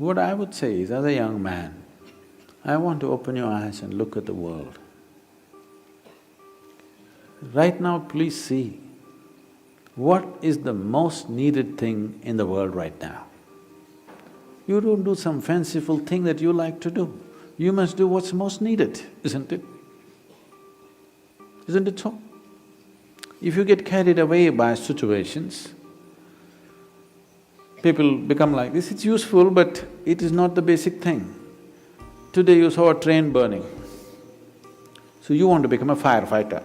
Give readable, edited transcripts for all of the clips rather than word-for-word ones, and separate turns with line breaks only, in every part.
What I would say is, as a young man, I want to open your eyes and look at the world. Right now, please see, what is the most needed thing in the world right now? You don't do some fanciful thing that you like to do. You must do what's most needed, isn't it? Isn't it so? If you get carried away by situations, people become like this, it's useful but it is not the basic thing. Today you saw a train burning, so you want to become a firefighter.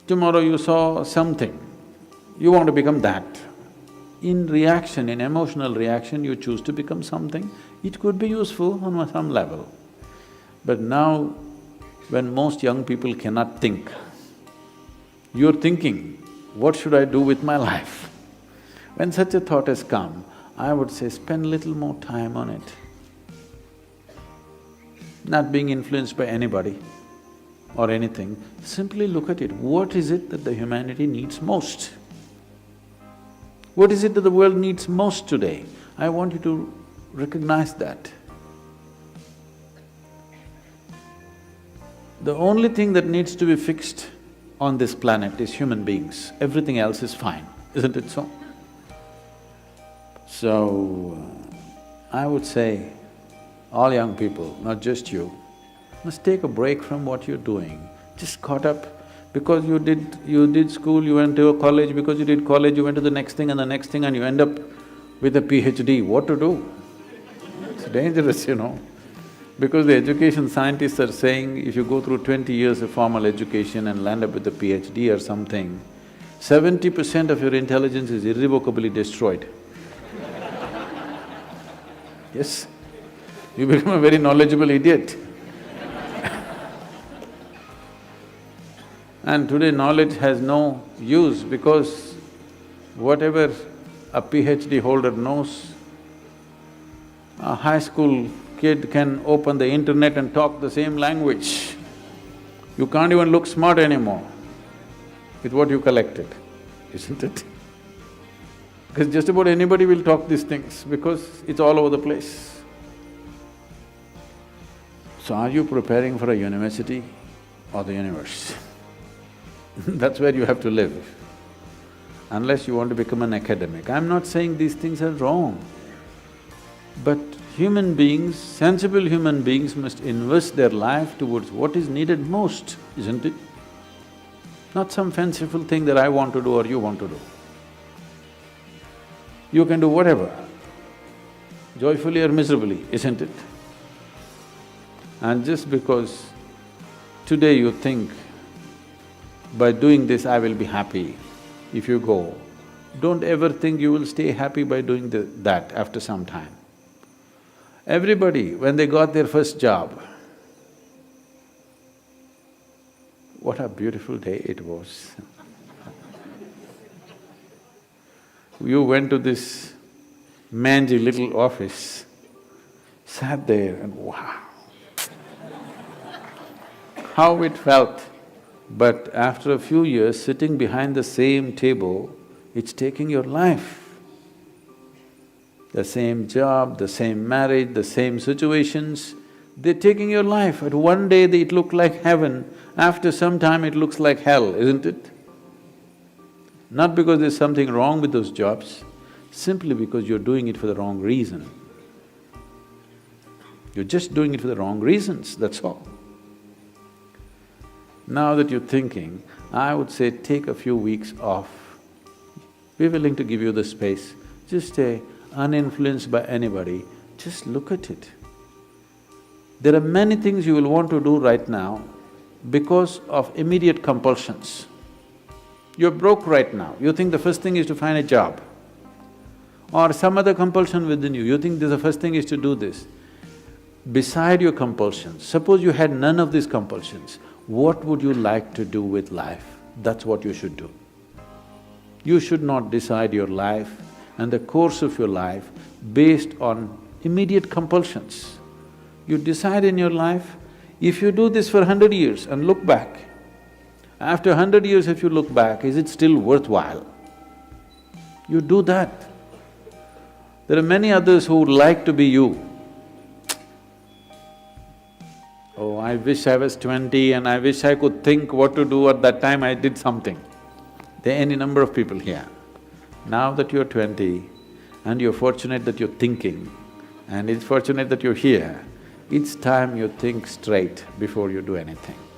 Tomorrow you saw something, you want to become that. In reaction, in emotional reaction, you choose to become something. It could be useful on some level. But now, when most young people cannot think, you're thinking, what should I do with my life? When such a thought has come, I would say spend little more time on it. Not being influenced by anybody or anything, simply look at it. What is it that the humanity needs most? What is it that the world needs most today? I want you to recognize that. The only thing that needs to be fixed on this planet is human beings. Everything else is fine, isn't it so? So, I would say, all young people, not just you, must take a break from what you're doing. Just caught up because you did school, you went to a college, because you did college, you went to the next thing and the next thing and you end up with a PhD. What to do? It's dangerous, you know. Because the education scientists are saying if you go through 20 years of formal education and land up with a PhD or something, 70% of your intelligence is irrevocably destroyed. Yes, you become a very knowledgeable idiot. And today knowledge has no use because whatever a PhD holder knows, a high school kid can open the internet and talk the same language. You can't even look smart anymore with what you collected, isn't it? Because just about anybody will talk these things because it's all over the place. So are you preparing for a university or the universe? That's where you have to live, unless you want to become an academic. I'm not saying these things are wrong, but human beings, sensible human beings must invest their life towards what is needed most, isn't it? Not some fanciful thing that I want to do or you want to do. You can do whatever, joyfully or miserably, isn't it? And just because today you think, by doing this I will be happy, if you go, don't ever think you will stay happy by doing that after some time. Everybody, when they got their first job, what a beautiful day it was. You went to this mangy little office, sat there and wow, how it felt. But after a few years, sitting behind the same table, it's taking your life. The same job, the same marriage, the same situations, they're taking your life. At one day it looked like heaven, after some time it looks like hell, isn't it? Not because there's something wrong with those jobs, simply because you're doing it for the wrong reason. You're just doing it for the wrong reasons, that's all. Now that you're thinking, I would say take a few weeks off. We're willing to give you the space. Just stay uninfluenced by anybody, just look at it. There are many things you will want to do right now because of immediate compulsions. You're broke right now, you think the first thing is to find a job. Or some other compulsion within you, you think the first thing is to do this. Beside your compulsions, suppose you had none of these compulsions, what would you like to do with life? That's what you should do. You should not decide your life and the course of your life based on immediate compulsions. You decide in your life, if you do this for 100 years and look back, after 100 years if you look back, is it still worthwhile? You do that. There are many others who would like to be you. Oh, I wish I was 20 and I wish I could think what to do at that time I did something. There are any number of people here. Now that you're 20 and you're fortunate that you're thinking and it's fortunate that you're here, it's time you think straight before you do anything.